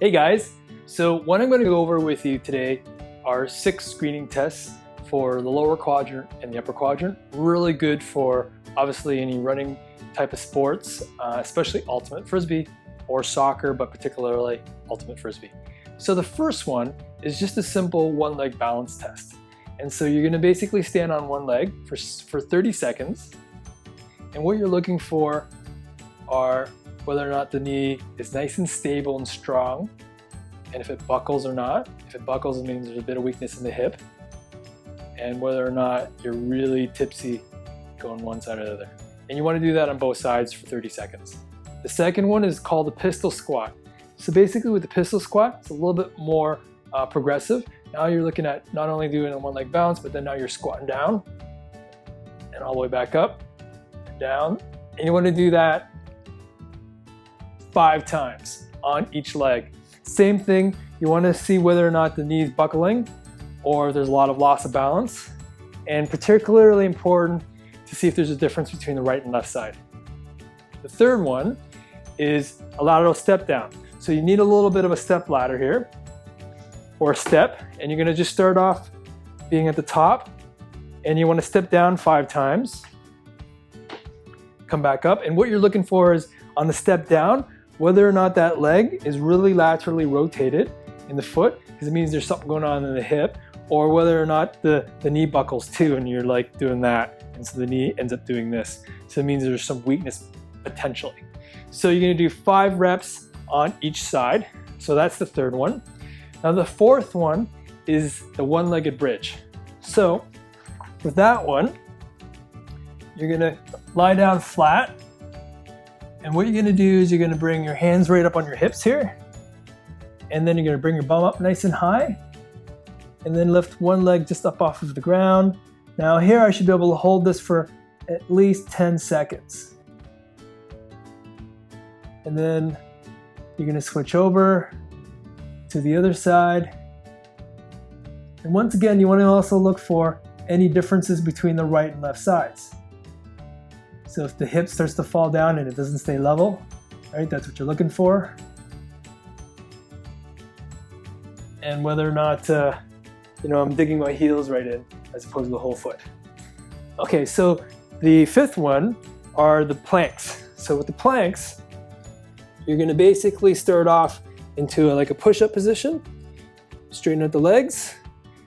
Hey guys, so what I'm going to go over with you today are 6 screening tests for the lower quadrant and the upper quadrant. Really good for obviously any running type of sports, especially ultimate Frisbee or soccer, but particularly ultimate Frisbee. So the first one is just a simple one-leg balance test. And so you're going to basically stand on one leg for 30 seconds. And what you're looking for are whether or not the knee is nice and stable and strong, and if it buckles or not. If it buckles, it means there's a bit of weakness in the hip, and whether or not you're really tipsy going one side or the other. And you want to do that on both sides for 30 seconds. The second one is called the pistol squat. So basically with the pistol squat, it's a little bit more progressive. Now you're looking at not only doing a one leg balance, but then now you're squatting down and all the way back up and down. And you want to do that 5 times on each leg. Same thing, you want to see whether or not the knee is buckling or there's a lot of loss of balance. And particularly important to see if there's a difference between the right and left side. The third one is a lateral step down. So you need a little bit of a step ladder here, or a step, and you're going to just start off being at the top, and you want to step down 5 times, come back up, and what you're looking for is on the step down, whether or not that leg is really laterally rotated in the foot, because it means there's something going on in the hip, or whether or not the knee buckles too, and you're like doing that, and so the knee ends up doing this. So it means there's some weakness potentially. So you're going to do 5 reps on each side. So that's the third one. Now the fourth one is the one-legged bridge. So with that one, you're going to lie down flat. And what you're going to do is you're going to bring your hands right up on your hips here. And then you're going to bring your bum up nice and high. And then lift one leg just up off of the ground. Now here I should be able to hold this for at least 10 seconds. And then you're going to switch over to the other side. And once again, you want to also look for any differences between the right and left sides. So if the hip starts to fall down and it doesn't stay level, right, that's what you're looking for. And whether or not, I'm digging my heels right in as opposed to the whole foot. Okay, so the fifth one are the planks. So with the planks, you're going to basically start off into like a push-up position, straighten out the legs.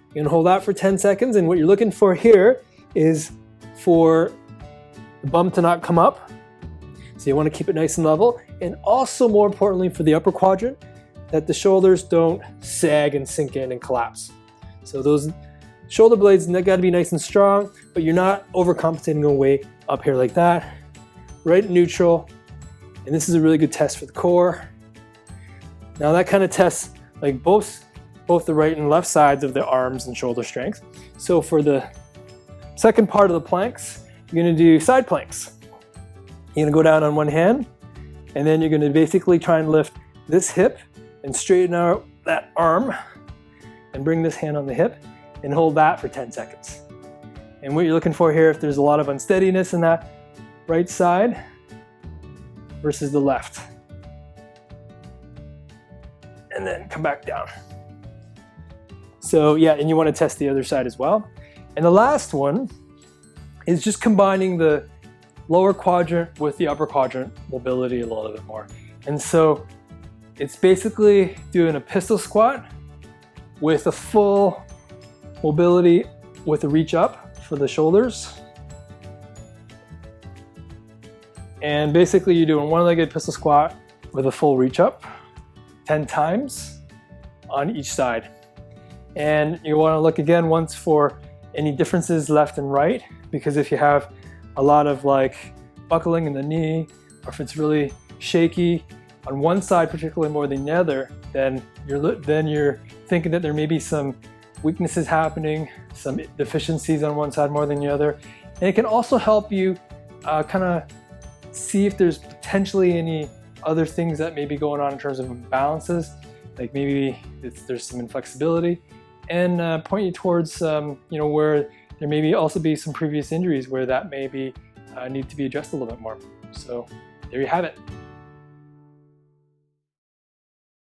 You're going to hold that for 10 seconds, and what you're looking for here is for the bum to not come up. So you want to keep it nice and level, and also more importantly for the upper quadrant, that the shoulders don't sag and sink in and collapse. So those shoulder blades, they got to be nice and strong, but you're not overcompensating going way up here like that. Right neutral. And this is a really good test for the core. Now that kind of tests like both the right and left sides of the arms and shoulder strength. So for the second part of the planks, you're going to do side planks. You're going to go down on one hand, and then you're going to basically try and lift this hip and straighten out that arm and bring this hand on the hip and hold that for 10 seconds. And what you're looking for here, if there's a lot of unsteadiness in that right side versus the left. And then come back down. So yeah, and you want to test the other side as well. And the last one is just combining the lower quadrant with the upper quadrant mobility a little bit more. And so it's basically doing a pistol squat with a full mobility with a reach up for the shoulders. And basically you're doing one-legged pistol squat with a full reach up 10 times on each side. And you want to look again once for any differences left and right, because if you have a lot of like buckling in the knee, or if it's really shaky on one side particularly more than the other, then you're thinking that there may be some weaknesses happening, some deficiencies on one side more than the other. And it can also help you kind of see if there's potentially any other things that may be going on in terms of imbalances, like maybe there's some inflexibility, and point you towards where there may also be some previous injuries where that may be need to be addressed a little bit more. So there you have it.